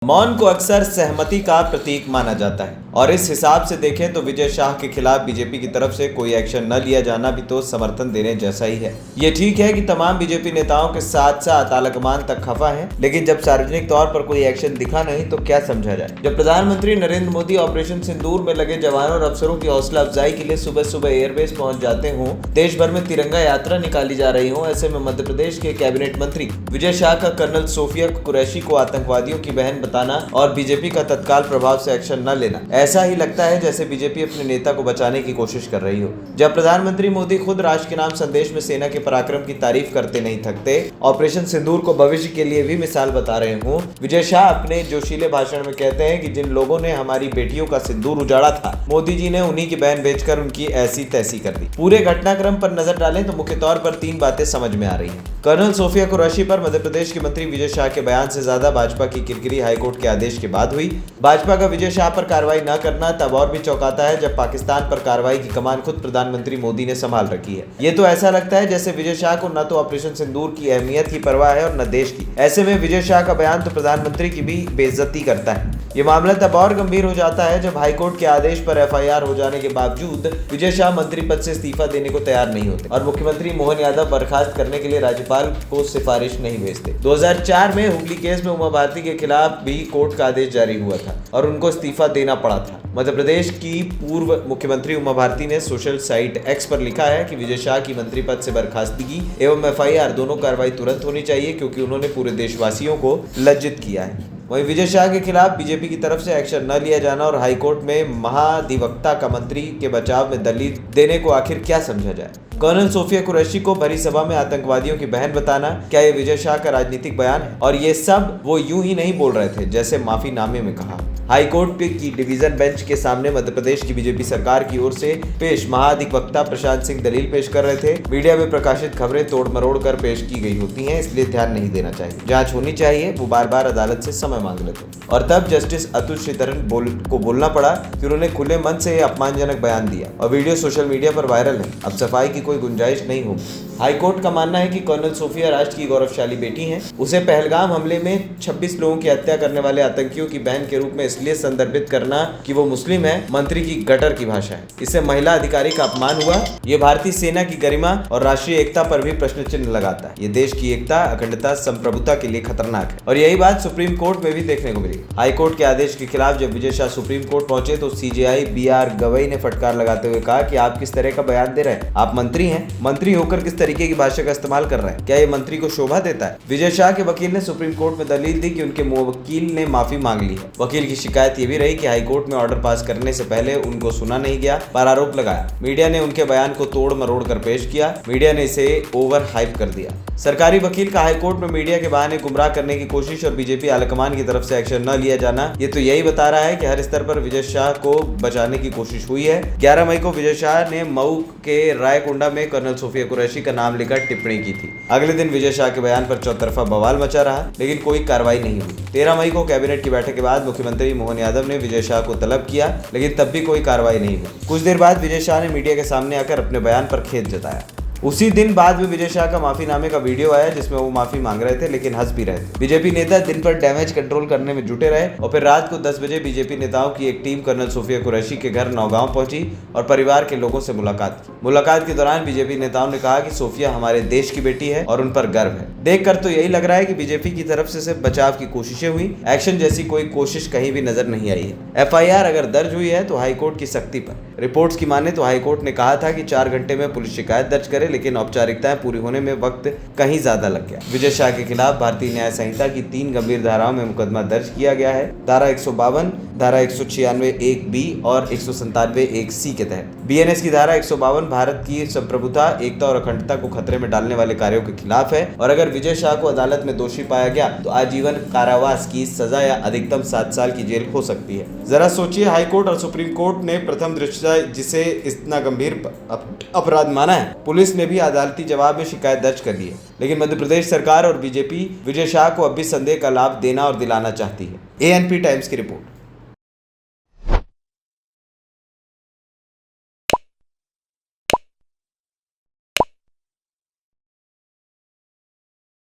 मौन को अक्सर सहमति का प्रतीक माना जाता है और इस हिसाब से देखें तो विजय शाह के खिलाफ बीजेपी की तरफ से कोई एक्शन न लिया जाना भी तो समर्थन देने जैसा ही है। ये ठीक है कि तमाम बीजेपी नेताओं के साथ साथ आलाकमान तक खफा हैं, लेकिन जब सार्वजनिक तौर पर कोई एक्शन दिखा नहीं तो क्या समझा जाए। जब प्रधानमंत्री नरेंद्र मोदी ऑपरेशन सिंदूर में लगे जवानों और अफसरों की हौसला अफजाई के लिए सुबह सुबह एयरबेस पहुंच जाते हों, देश भर में तिरंगा यात्रा निकाली जा रही हो, ऐसे में मध्य प्रदेश के कैबिनेट मंत्री विजय शाह का कर्नल सोफिया कुरैशी को आतंकवादियों की बहन बताना और बीजेपी का तत्काल प्रभाव से एक्शन न लेना, ऐसा ही लगता है जैसे बीजेपी अपने नेता को बचाने की कोशिश कर रही हो। जब प्रधानमंत्री मोदी खुद राष्ट्र के नाम संदेश में सेना के पराक्रम की तारीफ करते नहीं थकते, ऑपरेशन सिंदूर को भविष्य के लिए भी मिसाल बता रहे हों, विजय शाह अपने जोशीले भाषण में कहते हैं कि जिन लोगों ने हमारी बेटियों का सिंदूर उजाड़ा था, मोदी जी ने उन्हीं की बहन बेचकर उनकी ऐसी तैसी कर दी। पूरे घटनाक्रम पर नजर डालें तो मुख्य तौर पर 3 बातें समझ में आ रही हैं। कर्नल सोफिया कुरैशी पर मध्य प्रदेश के मंत्री विजय शाह के बयान से ज्यादा भाजपा की किरकिरी हाईकोर्ट के आदेश के बाद हुई। भाजपा का विजय शाह पर कार्रवाई न करना तब और भी चौंकाता है जब पाकिस्तान पर कार्रवाई की कमान खुद प्रधानमंत्री मोदी ने संभाल रखी है। ये तो ऐसा लगता है जैसे विजय शाह को न तो ऑपरेशन सिंदूर की अहमियत की परवाह है और न देश की। ऐसे में विजय शाह का बयान तो प्रधानमंत्री की भी बेइज्जती करता है। ये मामला तब और गंभीर हो जाता है जब हाईकोर्ट के आदेश पर एफआईआर हो जाने के बावजूद विजय शाह मंत्री पद से इस्तीफा देने को तैयार नहीं होते और मुख्यमंत्री मोहन यादव बर्खास्त करने के लिए राज्यपाल को सिफारिश नहीं भेजते। 2004 में हुगली केस में उमा भारती के खिलाफ भी कोर्ट का आदेश जारी हुआ था और उनको इस्तीफा देना पड़ा था। मध्य प्रदेश की पूर्व मुख्यमंत्री उमा भारती ने सोशल साइट एक्स पर लिखा है कि विजय शाह की मंत्री पद से बर्खास्तगी एवं एफआईआर दोनों कार्रवाई तुरंत होनी चाहिए क्योंकि उन्होंने पूरे देशवासियों को लज्जित किया है। वहीं विजय शाह के खिलाफ बीजेपी की तरफ से एक्शन न लिया जाना और हाईकोर्ट में महाधिवक्ता का मंत्री के बचाव में दलील देने को आखिर क्या समझा जाए। कर्नल सोफिया कुरैशी को भरी सभा में आतंकवादियों की बहन बताना, क्या ये विजय शाह का राजनीतिक बयान है? और ये सब वो यूं ही नहीं बोल रहे थे जैसे माफीनामे में कहा। हाईकोर्ट की डिवीजन बेंच के सामने मध्य प्रदेश की बीजेपी सरकार की ओर से पेश महाधिवक्ता प्रशांत सिंह दलील पेश कर रहे थे। मीडिया में प्रकाशित खबरें तोड़ मरोड़ कर पेश की गई होती हैं, इसलिए ध्यान नहीं देना चाहिए। जांच होनी चाहिए। वो बार बार अदालत से समय मांग लेते और तब जस्टिस अतुल श्रीधरन को बोलना पड़ा कि उन्होंने खुले मन से अपमानजनक बयान दिया और वीडियो सोशल मीडिया पर वायरल है। अब सफाई की कोई गुंजाइश नहीं होगी। हाईकोर्ट का मानना है कि कर्नल सोफिया राष्ट्र की गौरवशाली बेटी हैं। उसे पहलगाम हमले में 26 लोगों की हत्या करने वाले आतंकियों की बहन के रूप में इसलिए संदर्भित करना कि वो मुस्लिम है, मंत्री की गटर की भाषा है। इससे महिला अधिकारी का अपमान हुआ। ये भारतीय सेना की गरिमा और राष्ट्रीय एकता पर भी प्रश्न चिन्ह लगाता है। ये देश की एकता, अखंडता, संप्रभुता के लिए खतरनाक है और यही बात सुप्रीम कोर्ट में भी देखने को मिली। हाईकोर्ट के आदेश के खिलाफ जब विजय शाह सुप्रीम कोर्ट पहुंचे तो सीजेआई BR गवई ने फटकार लगाते हुए कहा कि आप किस तरह का बयान दे रहे हैं? आप मंत्री हैं, मंत्री होकर किस तरीके की भाषा का इस्तेमाल कर रहे हैं? क्या ये मंत्री को शोभा देता है? विजय शाह के वकील ने सुप्रीम कोर्ट में दलील दी कि उनके वकील ने माफी मांग ली है। वकील की शिकायत ये भी रही कि हाईकोर्ट में ऑर्डर पास करने से पहले उनको सुना नहीं गया पर आरोप लगाया। मीडिया ने उनके बयान को तोड़ मरोड़ कर पेश किया। मीडिया ने इसे ओवर हाइप कर दिया। सरकारी वकील का हाईकोर्ट में मीडिया के बहाने गुमराह करने की कोशिश और बीजेपी आलाकमान की तरफ से एक्शन न लिया जाना, ये तो यही बता रहा है कि हर स्तर पर विजय शाह को बचाने की कोशिश हुई है। 11 मई को विजय शाह ने मऊ के रायकोंडा में कर्नल सोफिया कुरैशी का नाम लेकर टिप्पणी की थी। अगले दिन विजय शाह के बयान पर चौतरफा बवाल मचा रहा, लेकिन कोई कार्रवाई नहीं हुई। 13 मई को कैबिनेट की बैठक के बाद मुख्यमंत्री मोहन यादव ने विजय शाह को तलब किया, लेकिन तब भी कोई कार्रवाई नहीं हुई। कुछ देर बाद विजय शाह ने मीडिया के सामने आकर अपने बयान पर खेद जताया। उसी दिन बाद में विजय शाह का माफीनामे का वीडियो आया जिसमें वो माफी मांग रहे थे लेकिन हंस भी रहे थे। बीजेपी नेता दिन पर डैमेज कंट्रोल करने में जुटे रहे और फिर रात को 10 बजे बीजेपी नेताओं की एक टीम कर्नल सोफिया कुरैशी के घर नौगांव पहुंची और परिवार के लोगों से मुलाकात की। मुलाकात के दौरान बीजेपी नेताओं ने कहा कि सोफिया हमारे देश की बेटी है और उन पर गर्व है। देखकर तो यही लग रहा है कि बीजेपी की तरफ से सिर्फ बचाव की कोशिशें हुई, एक्शन जैसी कोई कोशिश कहीं भी नजर नहीं आई है। एफआईआर अगर दर्ज हुई है तो हाईकोर्ट की सख्ती पर। रिपोर्ट्स की माने तो हाईकोर्ट ने कहा था कि 4 घंटे में पुलिस शिकायत दर्ज करे, लेकिन औपचारिकता पूरी होने में वक्त कहीं ज्यादा लग गया। विजय शाह के खिलाफ भारतीय न्याय संहिता की 3 गंभीर धाराओं में मुकदमा दर्ज किया गया है। धारा 152, धारा 196(1)(b) और 197(1)(c) के तहत। BNS की धारा 152 भारत की संप्रभुता, एकता और अखंडता को खतरे में डालने वाले कार्यों के खिलाफ है और अगर विजय शाह को अदालत में दोषी पाया गया तो आजीवन कारावास की सजा या अधिकतम 7 साल की जेल हो सकती है। जरा सोचिए, हाईकोर्ट और सुप्रीम कोर्ट ने प्रथम दृष्टया जिसे इतना गंभीर अपराध माना है, पुलिस ने भी अदालती जवाब में शिकायत दर्ज कर दी है, लेकिन मध्य प्रदेश सरकार और बीजेपी विजय शाह को अब भी संदेह का लाभ देना और दिलाना चाहती है। ANP टाइम्स की रिपोर्ट।